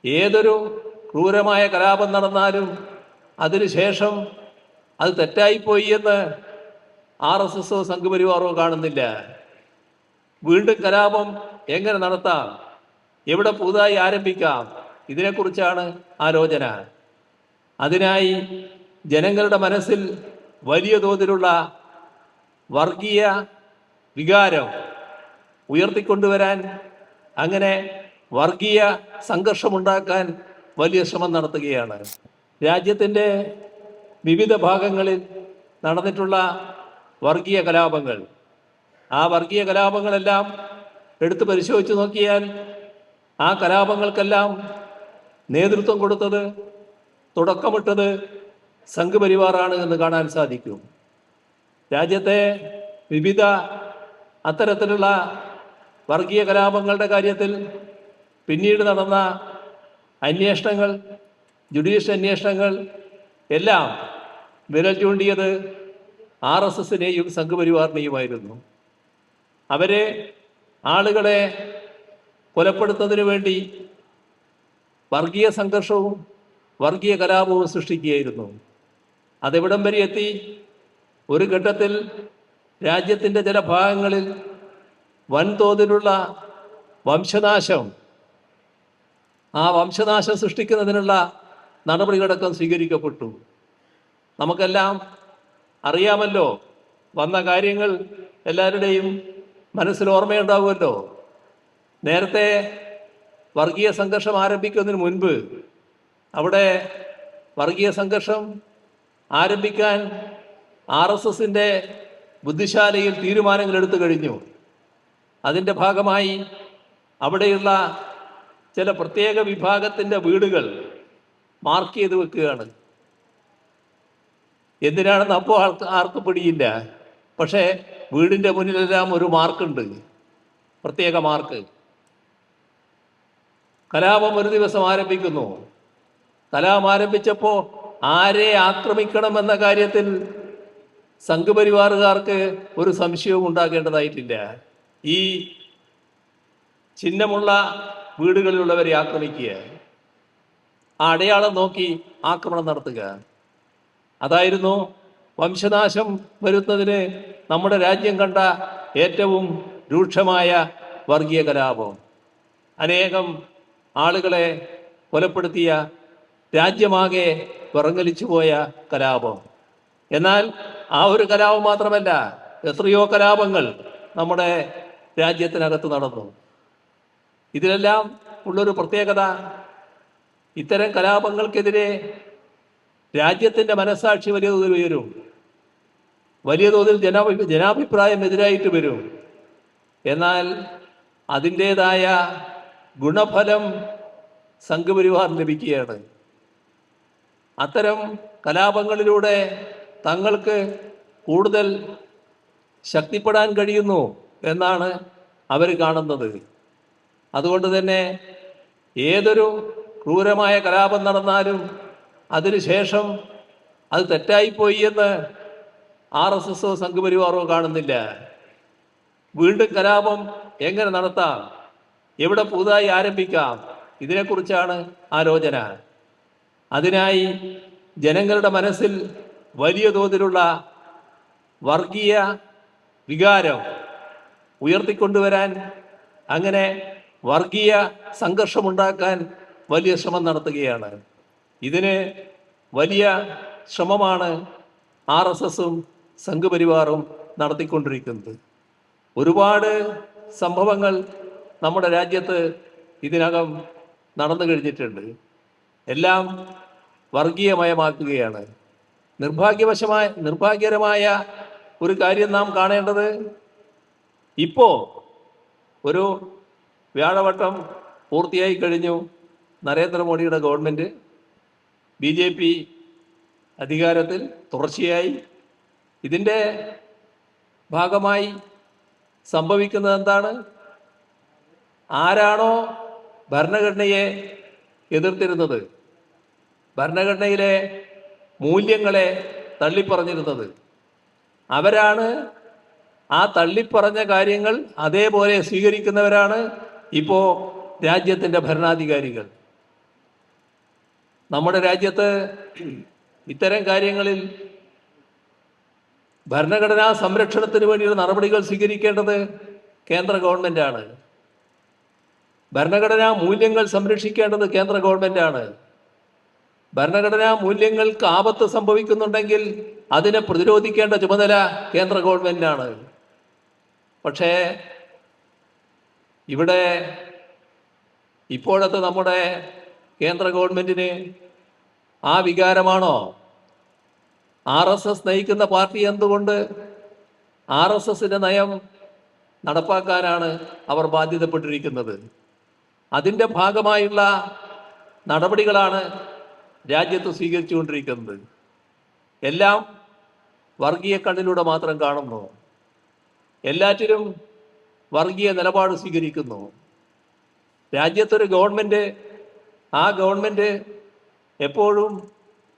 ഏതൊരു ക്രൂരമായ കലാപം നടന്നാലും അതിനുശേഷം അത് തെറ്റായിപ്പോയി എന്ന് RSSോ സംഘപരിവാറോ കാണുന്നില്ല. വീണ്ടും കലാപം എങ്ങനെ നടത്താം, എവിടെ പുതുതായി ആരംഭിക്കാം, ഇതിനെക്കുറിച്ചാണ് ആലോചന. അതിനായി ജനങ്ങളുടെ മനസ്സിൽ വലിയ തോതിലുള്ള വർഗീയ വികാരം ഉയർത്തിക്കൊണ്ടുവരാൻ, അങ്ങനെ വർഗീയ സംഘർഷമുണ്ടാക്കാൻ വലിയ ശ്രമം നടത്തുകയാണ്. രാജ്യത്തിൻ്റെ വിവിധ ഭാഗങ്ങളിൽ നടന്നിട്ടുള്ള വർഗീയ കലാപങ്ങൾ, ആ വർഗീയ കലാപങ്ങളെല്ലാം എടുത്തു പരിശോധിച്ച് നോക്കിയാൽ ആ കലാപങ്ങൾക്കെല്ലാം നേതൃത്വം കൊടുത്തത്, തുടക്കമിട്ടത് സംഘപരിവാറാണ് എന്ന് കാണാൻ സാധിക്കും. രാജ്യത്തെ വിവിധ അത്തരത്തിലുള്ള വർഗീയ കലാപങ്ങളുടെ കാര്യത്തിൽ പിന്നീട് നടന്ന അന്വേഷണങ്ങൾ, ജുഡീഷ്യൽ അന്വേഷണങ്ങൾ എല്ലാം വിരൽ ചൂണ്ടിയത് RSSനെയും സംഘപരിവാറിനെയുമായിരുന്നു. അവരെ ആളുകളെ കൊലപ്പെടുത്തുന്നതിന് വേണ്ടി വർഗീയ സംഘർഷവും വർഗീയ കലാപവും സൃഷ്ടിക്കുകയായിരുന്നു. അതെവിടം വരെ എത്തി? ഒരു ഘട്ടത്തിൽ രാജ്യത്തിൻ്റെ ചില ഭാഗങ്ങളിൽ വൻതോതിലുള്ള വംശനാശം, ആ വംശനാശം സൃഷ്ടിക്കുന്നതിനുള്ള നടപടികളടക്കം സ്വീകരിക്കപ്പെട്ടു. നമുക്കെല്ലാം അറിയാമല്ലോ, വന്ന കാര്യങ്ങൾ എല്ലാവരുടെയും മനസ്സിൽ ഓർമ്മയുണ്ടാവുമല്ലോ. നേരത്തെ വർഗീയ സംഘർഷം ആരംഭിക്കുന്നതിന് മുൻപ് അവിടെ വർഗീയ സംഘർഷം ആരംഭിക്കാൻ RSSൻ്റെ ബുദ്ധിശാലയിൽ തീരുമാനങ്ങൾ എടുത്തു കഴിഞ്ഞു. അതിൻ്റെ ഭാഗമായി അവിടെയുള്ള ചില പ്രത്യേക വിഭാഗത്തിൻ്റെ വീടുകൾ മാർക്ക് ചെയ്ത് വെക്കുകയാണ്. എന്തിനാണെന്ന് അപ്പോൾ ആർക്കും പിടിയില്ല. പക്ഷേ വീടിൻ്റെ മുന്നിലെല്ലാം ഒരു മാർക്കുണ്ട്, പ്രത്യേക മാർക്ക്. കലാപം ഒരു ദിവസം ആരംഭിക്കുന്നു. കലാപം ആരംഭിച്ചപ്പോൾ ആരെ ആക്രമിക്കണമെന്ന കാര്യത്തിൽ സംഘപരിവാറുകാർക്ക് ഒരു സംശയവും ഉണ്ടാകേണ്ടതായിട്ടില്ല. ഈ ചിഹ്നമുള്ള വീടുകളിലുള്ളവരെ ആക്രമിക്കുക, ആ അടയാളം നോക്കി ആക്രമണം നടത്തുക, അതായിരുന്നു വംശനാശം വരുന്നതിന് നമ്മുടെ രാജ്യം കണ്ട ഏറ്റവും രൂക്ഷമായ വർഗീയ കലാപം. അനേകം ആളുകളെ കൊലപ്പെടുത്തിയ, രാജ്യമാകെ വിറങ്ങലിച്ചു പോയ കലാപം. എന്നാൽ ആ ഒരു കലാപം മാത്രമല്ല, എത്രയോ കലാപങ്ങൾ നമ്മുടെ രാജ്യത്തിനകത്ത് നടന്നു. ഇതിലെല്ലാം ഉള്ളൊരു പ്രത്യേകത, ഇത്തരം കലാപങ്ങൾക്കെതിരെ രാജ്യത്തിൻ്റെ മനസ്സാക്ഷി വലിയ തോതിൽ ഉയരും, വലിയ തോതിൽ ജനാഭിപ്രായം എതിരായിട്ട് വരും. എന്നാൽ അതിൻ്റേതായ ഗുണഫലം സംഘപരിവാർ ലഭിക്കുകയാണ്. അത്തരം കലാപങ്ങളിലൂടെ തങ്ങൾക്ക് കൂടുതൽ ശക്തിപ്പെടാൻ കഴിയുന്നു എന്നാണ് അവർ കാണുന്നത്. അതുകൊണ്ട് തന്നെ ഏതൊരു ക്രൂരമായ കലാപം നടന്നാലും അതിനുശേഷം അത് തെറ്റായിപ്പോയി എന്ന് RSSോ സംഘപരിവാറോ കാണുന്നില്ല. വീണ്ടും കലാപം എങ്ങനെ നടത്താം, എവിടെ പുതുതായി ആരംഭിക്കാം, ഇതിനെക്കുറിച്ചാണ് ആലോചന. അതിനായി ജനങ്ങളുടെ മനസ്സിൽ വലിയ തോതിലുള്ള വർഗീയ വികാരം ഉയർത്തിക്കൊണ്ടുവരാൻ, അങ്ങനെ വർഗീയ സംഘർഷമുണ്ടാക്കാൻ വലിയ ശ്രമം നടത്തുകയാണ്. ഇതിന് വലിയ ശ്രമമാണ് RSSും സംഘപരിവാറും നടത്തിക്കൊണ്ടിരിക്കുന്നത്. ഒരുപാട് സംഭവങ്ങൾ നമ്മുടെ രാജ്യത്ത് ഇതിനകം നടന്നു കഴിഞ്ഞിട്ടുണ്ട്. എല്ലാം വർഗീയമയമാക്കുകയാണ്. നിർഭാഗ്യകരമായ ഒരു കാര്യം നാം കാണേണ്ടത്, ഇപ്പോൾ ഒരു വ്യാഴവട്ടം പൂർത്തിയായി കഴിഞ്ഞു. നരേന്ദ്രമോദിയുടെ ഗവൺമെൻറ്, BJP അധികാരത്തിൽ തുടർച്ചയായി. ഇതിൻ്റെ ഭാഗമായി സംഭവിക്കുന്നത് എന്താണ്? ആരാണോ ഭരണഘടനയെ എതിർത്തിരുന്നത്, ഭരണഘടനയിലെ മൂല്യങ്ങളെ തള്ളിപ്പറഞ്ഞിരുന്നത്, അവരാണ് ആ തള്ളിപ്പറഞ്ഞ കാര്യങ്ങൾ അതേപോലെ സ്വീകരിക്കുന്നവരാണ് ഇപ്പോൾ രാജ്യത്തിൻ്റെ ഭരണാധികാരികൾ. നമ്മുടെ രാജ്യത്ത് ഇത്തരം കാര്യങ്ങളിൽ ഭരണഘടനാ സംരക്ഷണത്തിന് വേണ്ടിയുള്ള നടപടികൾ സ്വീകരിക്കേണ്ടത് കേന്ദ്ര ഗവൺമെൻറ്റാണ്. ഭരണഘടനാ മൂല്യങ്ങൾ സംരക്ഷിക്കേണ്ടത് കേന്ദ്ര ഗവൺമെൻറ്റാണ്. ഭരണഘടനാ മൂല്യങ്ങൾക്ക് ആപത്ത് സംഭവിക്കുന്നുണ്ടെങ്കിൽ അതിനെ പ്രതിരോധിക്കേണ്ട ചുമതല കേന്ദ്ര ഗവൺമെൻറ്റിനാണ്. പക്ഷേ ഇവിടെ ഇപ്പോഴത്തെ നമ്മുടെ കേന്ദ്ര ഗവൺമെൻറ്റിന് ആ വികാരമാണോ? RSS നയിക്കുന്ന പാർട്ടി എന്തുകൊണ്ട് RSSന്റെ നയം നടപ്പാക്കാനാണ് അവർ ബാധ്യതപ്പെട്ടിരിക്കുന്നത്. അതിൻ്റെ ഭാഗമായുള്ള നടപടികളാണ് രാജ്യത്ത് സ്വീകരിച്ചുകൊണ്ടിരിക്കുന്നത്. എല്ലാം വർഗീയ കണ്ണിലൂടെ മാത്രം കാണുന്നു. എല്ലാറ്റിലും വർഗീയ നിലപാട് സ്വീകരിക്കുന്നു. രാജ്യത്തൊരു ഗവൺമെൻറ്, ആ ഗവൺമെൻറ് എപ്പോഴും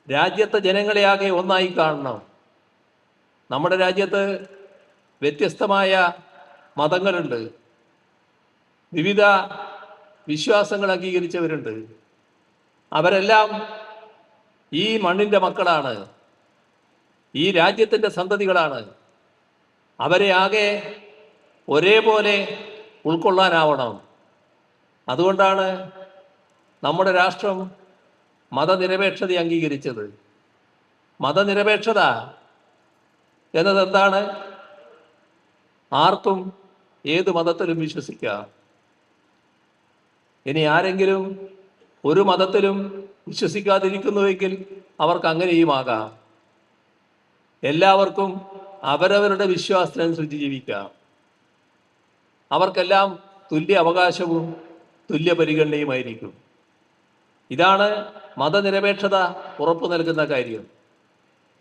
രാജ്യത്തെ ജനങ്ങളെയാകെ ഒന്നായി കാണണം. നമ്മുടെ രാജ്യത്ത് വ്യത്യസ്തമായ മതങ്ങളുണ്ട്, വിവിധ വിശ്വാസങ്ങൾ അംഗീകരിച്ചവരുണ്ട്. അവരെല്ലാം ഈ മണ്ണിൻ്റെ മക്കളാണ്, ഈ രാജ്യത്തിൻ്റെ സന്തതികളാണ്. അവരെ ആകെ ഒരേപോലെ ഉൾക്കൊള്ളാനാവണം. അതുകൊണ്ടാണ് നമ്മുടെ രാഷ്ട്രം മതനിരപേക്ഷത അംഗീകരിച്ചത്. മതനിരപേക്ഷത എന്നത് എന്താണ്? ആർക്കും ഏത് മതത്തിലും വിശ്വസിക്കാം. ഇനി ആരെങ്കിലും ഒരു മതത്തിലും വിശ്വസിക്കാതിരിക്കുന്നുവെങ്കിൽ അവർക്ക് അങ്ങനെയും ആകാം. എല്ലാവർക്കും അവരവരുടെ വിശ്വാസത്തിനനുസരിച്ച് ജീവിക്കാം. അവർക്കെല്ലാം തുല്യ അവകാശവും തുല്യ പരിഗണനയുമായിരിക്കും. ഇതാണ് മതനിരപേക്ഷത ഉറപ്പു നൽകുന്ന കാര്യം.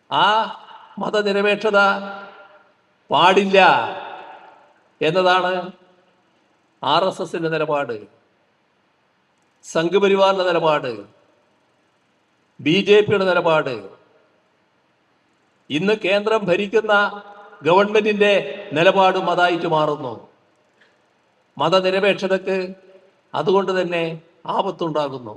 ആ മതനിരപേക്ഷത പാടില്ല എന്നതാണ് RSSന്റെ നിലപാട്, സംഘപരിവാറിന്റെ നിലപാട്, BJPയുടെ നിലപാട്. ഇന്ന് കേന്ദ്രം ഭരിക്കുന്ന ഗവൺമെന്റിന്റെ നിലപാടും അതായിട്ട് മാറുന്നു. മതനിരപേക്ഷതയ്ക്ക് അതുകൊണ്ട് തന്നെ ആപത്തുണ്ടാകുന്നു.